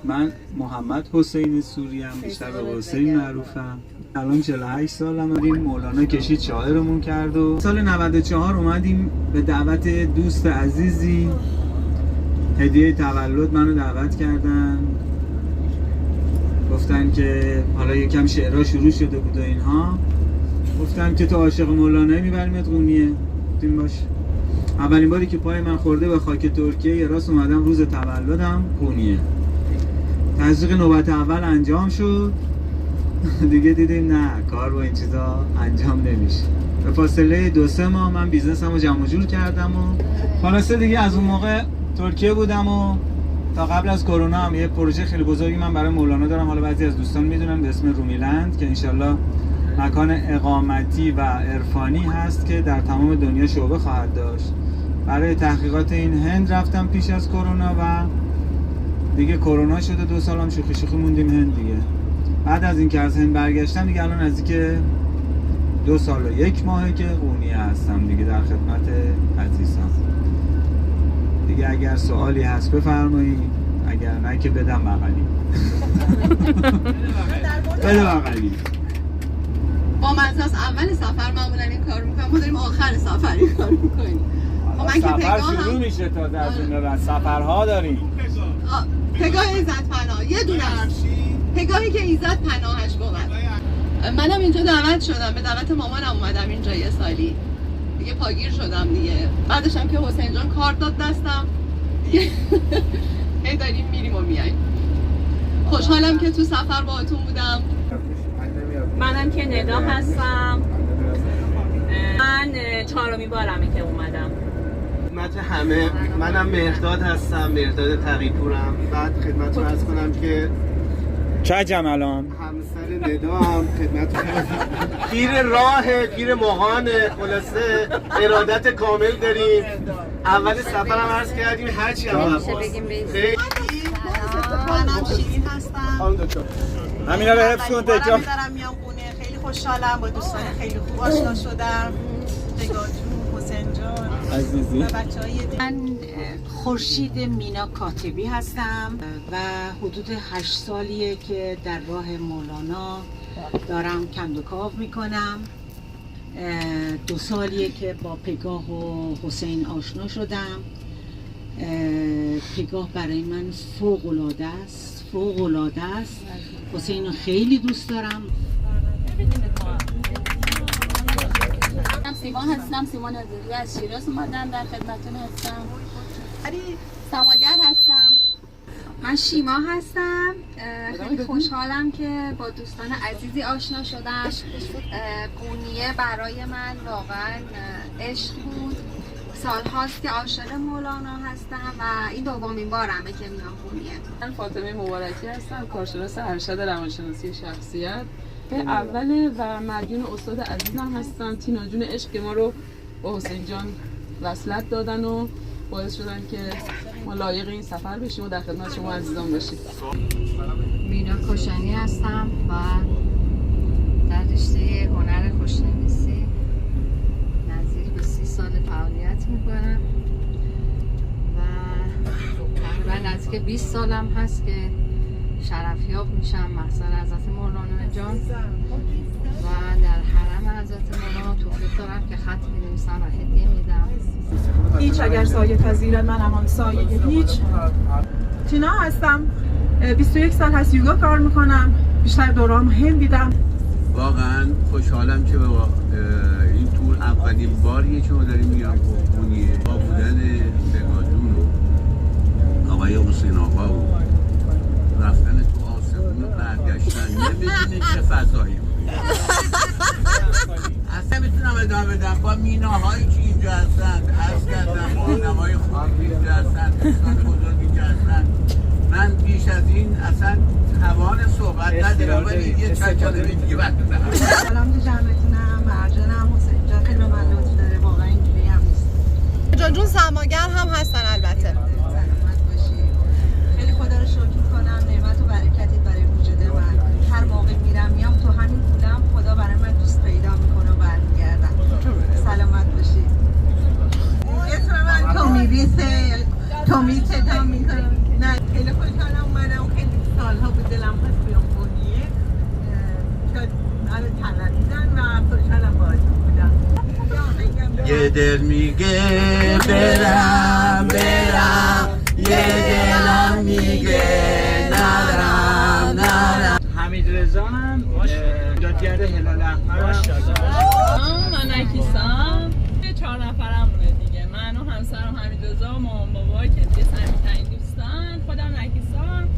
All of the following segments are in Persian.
من محمد حسین سوری ام، بیشتر به حسین معروفم. الان 48 سالم. این مولانا کشید شاعرمون کرد و سال 94 اومدیم به دعوت دوست عزیزی، هدیه تولد منو دعوت کردن، گفتن که حالا یکم شعرها شروع شده بود و اینها، گفتن که تو عاشق مولانایی میبریمت قونیه. گفتیم باش. اولین باری که پای من خورده به خاک ترکیه، یه راست اومدم روز تولدم قونیه. تزریق نوبت اول انجام شد، دیگه دیدیم نه کار با این چیزا انجام نمیشه. به فاصله 2-3 ماه من بیزنسمو جمع جور کردم و خلاصه دیگه از اون موقع ترکیه بودم و تا قبل از کرونا هم یه پروژه خیلی بزرگی من برای مولانا دارم. حالا بعضی از دوستان میدونن به اسم رومیلند که انشالله مکان اقامتی و عرفانی هست که در تمام دنیا شعبه خواهد داشت. برای تحقیقات این هند رفتم پیش از کرونا و دیگه کرونا شده 2 سال هم شوخی موندیم هند دیگه. بعد از اینکه از هند برگشتم دیگه الان نزدیک 2 سال و 1 ماهه که قونیه هستم دیگه در خدمت عزیزم. دیگه اگر سوالی هست بفرمایید، اگر نه که بدم بغلی. بده بغلی. با من از اول سفر معمولا این کار میکنم، ما داریم آخر سفر این کار میکنیم. من که سفر شروع میشه تا در زمین سفرها داریم. پگاه ایزد پناه یه دونه پگاهی که ایزد پناهش بود. منم اینجا دعوت شدم، به دعوت مامانم اومدم اینجا یه سالی دیگه، پاگیر شدم دیگه. بعدش هم که حسین جان کار داد دستم هی داریم میریم و میاییم. خوشحالم که تو سفر باهاتون بودم. منم که ندا هستم. من 4مین بارمه که اومدم. خدمت همه، منم مهرداد هستم، مهرداد تقی‌پورم. بعد خدمتتون عرض کنم که چجم الان همسر ندا هم خدمتتون گیر راه، گیر ماهان، خلاصه ارادت کامل داریم. اول سفر هم عرض کردیم هرچی هم منم شیرین هستم. همینا رو حفظ کن تکرار. دارم میام خونه، خیلی خوشحالم، با دوستان خیلی خوب آشنا شدم. نگاهتون، حسین جان عزیزی و بچه‌های من خورشید مینا کاتبی هستم و حدود 8 سالیه که در راه مولانا دارم کندوکاو میکنم. 2 سالیه که با پگاه و حسین آشنا شدم. پگاه برای من فوق‌العاده است، فوق‌العاده است. حسین رو خیلی دوست دارم. من سیمان هستم، سیمان عزیزی از شیراز اومدم، در خدمتتون هستم. سماگر هستم. من شیما هستم. خیلی خوشحالم که با دوستان عزیزی آشنا شدم. قونیه برای من واقعا عشق بود. سال هاست که عاشق مولانا هستم و این 2مین بارمه که میام قونیه. من فاطمه مبارکی هستم، کارشناس ارشد روانشناسی شخصیت. اوله و مدیون استاد عزیزم هستم. تینا جون عشق که ما رو با حسین جان وصلت دادن و باعث شدن که ما لایق این سفر بشیم و در خدمت شما عزیزان باشیم. مینا کوشانی هستم و در رشته هنر خوشنویسی نزدیک به 30 سال فعالیت میکنم و تقریبا نزدیک 20 سالم هست که شرفیاب میشم محضر حضرت مولانا جان و در حرم حضرت مولانا توفیق دارم که خط می‌نویسم و هدیه میدم. هیچ اگر سایه پذیرد من همان سایه هیچ. تینا هستم، 21 سال هست یوگا کار میکنم، بیشتر دوران هند دیدم. واقعا خوشحالم که با این تور اولین باریه که ما داریم میام قونیه با بودن بگادون و آقای حسین آقا و رفتن تو آسمون و برگشتن. نمیدونی چه فضایی بود. اصلا میتونم ادامه بدم با میناهایی که اینجا هستن، عرض کردم مانمای خوبی اینجا هستن، دوستان بزرگی اینجا هستن. من بیش از این اصلا توان صحبت ندارم ولی یه چند کلمه دیگه وقت دارم. سلام تو جمعتونم، مرجانم، حسین جان خیلی به من لطف داره، واقعا اینجوری هم نیست. جون سماگر هم هستن البته. خیلی خدا رو شکر میکنم، نعمت و برکتی برای وجود من. هر موقع میرم میام تو همین پولم خدا برای من دوست پیدا میکنه و برمیگردم. سلامت باشید. اسم من تومیریسه، تومیته تا میکنم. نه خیلی خوشحالم، منم خیلی دل میگه برم یه دلم میگه نرم. حمید رضا هم دادگرد هلال احمر. من نکیسام 4 نفرمونه دیگه، من و همسرم حمید رضا و مامان بابا که دیگه صمیمی‌ترین دوستان. خودم نکیسام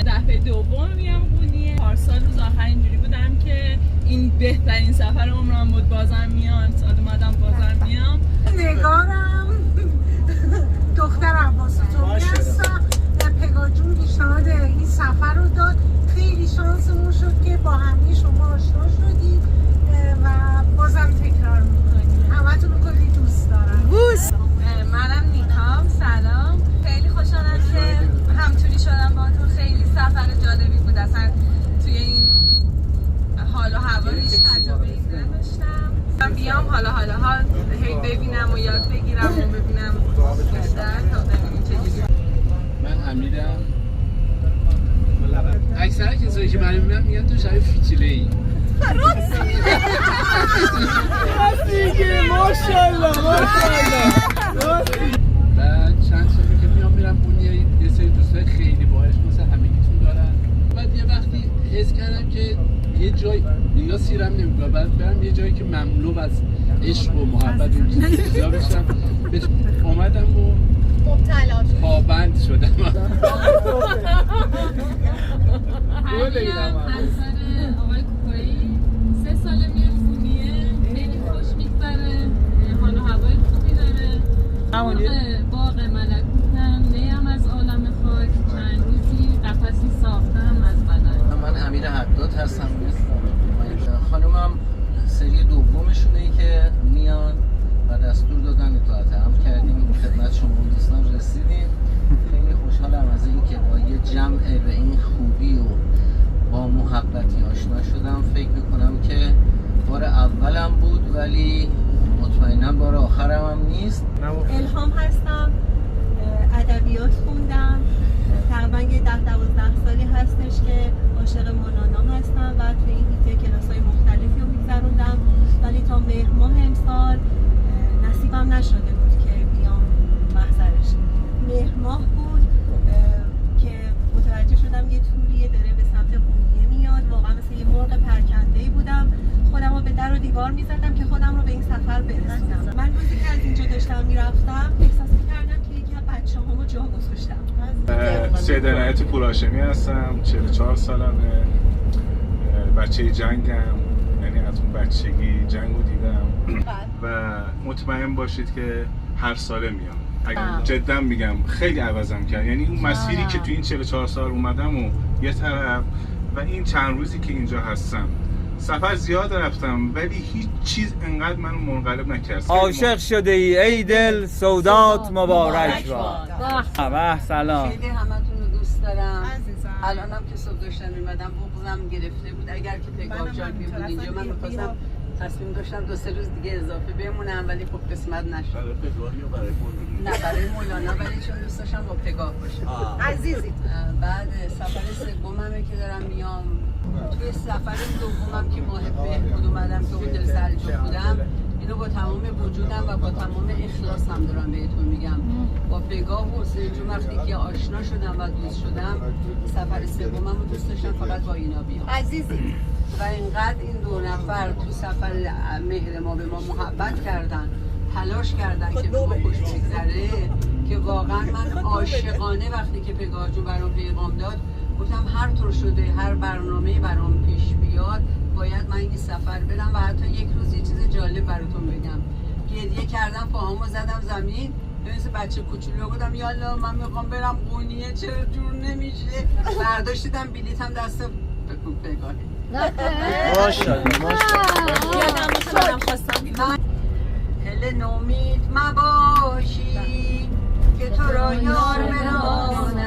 دفعه دوم میام قونیه. پارسال روز آخر اینجوری بودم که این بهترین سفر عمرم بود، بازم میام. سال اومدم بازم میام. نگارم دختر عباس تومی هستم. پگاجون پیشنهاد این سفر رو داد. خیلی شانسمون شد که با همه شما آشنا شدید و بازم تکرار میکنیم. همتون رو کلی دوست دارم. منم نیکام. سلام، خیلی خوشحالم که همطوری شدم باهاتون. خیلی سفر جالبی بود، اصلا توی این حال و هوا هیچ تجربه ای نداشتم. بیام حالا هی ببینم و یاد بگیرم و ببینم بیشتر تا ببینیم چجوری. من امیرم. اکثر کسایی که من میبینم میگن تو شبیه فیتیله‌ای. ماشاءالله. بعد چند سالی که میرم بونیه یه سری دوستای خیلی باحال مثل همگیتون دارن. بعد یه وقتی حس کردم که یه جای اینا سیرم نمیگه، بعد برم یه جایی که مملو از عشق و محبت و چیزا بشم. اومدم و مبتلا شدم، پابند شدم. همسر آقای کوکایی 3 ساله میاد خونیه. خیلی خوش میگذره، حال و هوای خوبی داره. باغ ملکوتم، نیم از عالم خاک. چند روزی قفسی ساختم از بدن. من امیر حداد هستم. خانومم سری دومشونه که میان و دستور دادن اطاعت امر کردیم، خدمت شما دوستان رسیدیم. خیلی خوشحالم از این که با یه جمع به این خوبی و با محبتی آشنا شدم. فکر میکنم که بار اولم بود ولی مطمئنا بار آخرم هم نیست. الهام هستم، ادبیات خوندم. تقریبا یه 10-12 سالی هستش که عاشق مولانا هستم و توی این هیته کلاس‌های مختلفی رو می‌گذروندم، ولی تا مهر ماه امسال نصیبم نشده بود که بیام محضرش. مهر ماه بود که متوجه شدم یه توریه داره به سمت قونیه میاد. واقعا مثل یه مرغ پرکنده‌ای بودم، خودم رو به در و دیوار می‌زدم که خودم رو به این سفر برسونم. من روزی که از اینجا داشتم میرفتم احساس می‌کردم که یکی از بچه‌هامو جا گذاشتم. سید عنایت پورهاشمی هستم، 44 سالمه، بچه جنگم، یعنی از اون بچگی جنگو دیدم و مطمئن باشید که هر ساله میام. جدا میگم خیلی عوضم کرد، یعنی اون مسیری که تو این 44 سال اومدم و یه طرف و این چند روزی که اینجا هستم. سفر زیاد رفتم ولی هیچ چیز انقدر منو منقلب نکرد. عاشق شده ای دل سودات مبارک باد. به سلام. خیلی همتون رو دوست دارم. الانم که صبح داشتم میمدم بغضم گرفته بود اگر که پگاه جان میبود اینجا. من میخواستم تصمیم داشتم 2-3 روز دیگه اضافه بمونم ولی خب قسمت نشد. نه برای مولانا، ولی چون دوست داشتم با پگاه باشم. عزیزی. بعد سفر سوممه که دارم میام. توی سفر دومم که ماه بهبود اومدم که هتل سلجوق بودم، اینو با تمام وجودم و با تمام اخلاصم دارم بهتون میگم. با پگاه و حسین جون وقتی که آشنا شدم و دوست شدم، سفر سومم رو دوست داشتم فقط با اینا بیام. عزیزی. و اینقدر این 2 نفر تو سفر مهر ما به ما محبت کردن، تلاش کردن که به ما خوش بگذره که واقعا من عاشقانه وقتی که پگاه جون برام پیغام داد گفتم هر طور شده هر برنامه‌ای برام پیش بیاد باید من این سفر برم. و حتی یک روز یه چیز جالب براتون بگم. گریه کردم، پاهامو زدم زمین، مثل بچه کوچولو بودم یالا من میخوام برم قونیه چرا جور نمیشه. برداشتم بلیطم دست پگاه. ماشاءالله یادم خواستم هل نومید مباشی که تو را یار براند،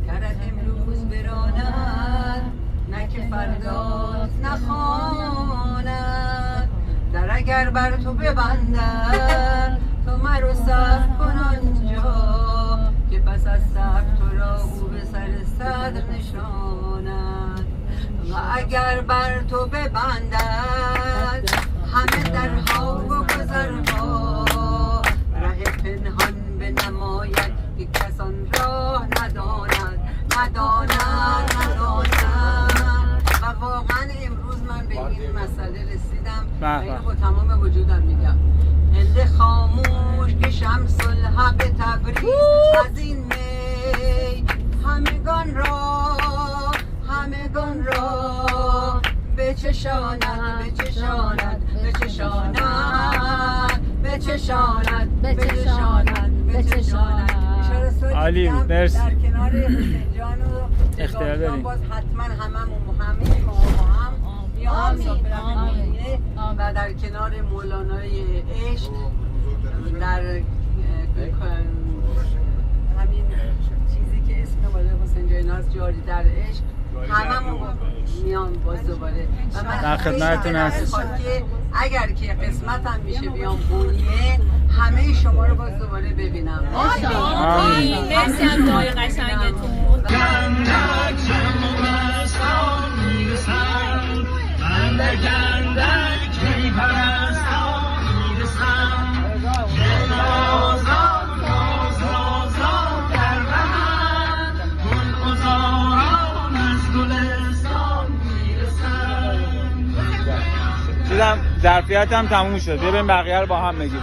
گرت امروز براند نه که فردات نخواند. در اگر بر تو ببندد تو مرو صبر کن آنجا که پس از صبر تو را او به سر صدر نشاند. و اگر بر تو ببندد همه درها بگذارد ندانند و واقعا امروز من به این مسئله رسیدم و اینو با تمام وجودم میگم. هل خاموش که شمس الحق تبریز از این می همگان را بچشاند عالی، مرسی. در کنار حسین جان و اختیار داریم. باز حتما همه ما هم میام و در کنار مولانای عشق در همین چیزی که اسم بالا حسین جاناز جاری در عشق هممون میام باز دوباره و من در خدمتتون هستم که اگر که قسمتم میشه بیام بونیه همه شما رو باز دوباره ببینم. آمین. مرسی از دعای قشنگتون. ظرفیتم تموم شد. ببین بقیه رو با هم بگیم.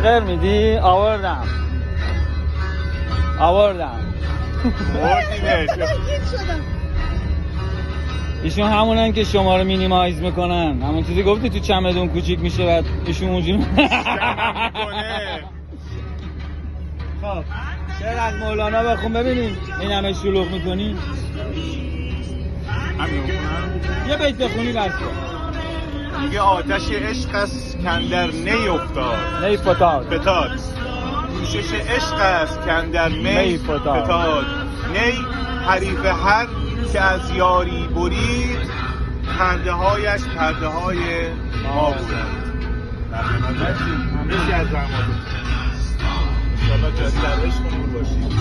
غیر میدی؟ آوردم. ایشون همونن که شما رو مینیمایز میکنن. همون چیزی گفتی تو چمدون کوچیک میشه و ایشون اونجوری خب شعر از مولانا بخون ببینیم این همه شلوغ میکنی. یه بیت بخونی بس. میگه آتش عشق است کندر نی فتاد کوشش عشق است کندر می فتاد نی حریف هر که از یاری برید پرده هایش پرده های ما بودند. مرسی از زحماتتون. انشاءالله جاری در عشقمون باشید.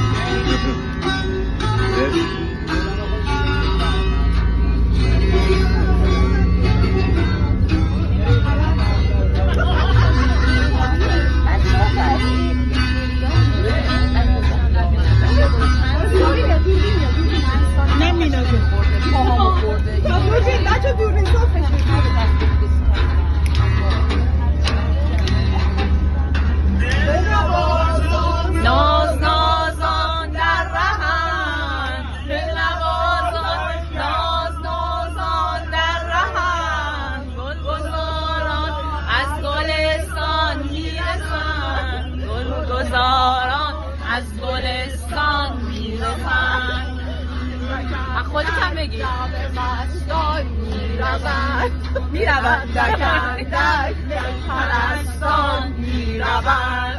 خودت هم بگی میروند در پرستان میروند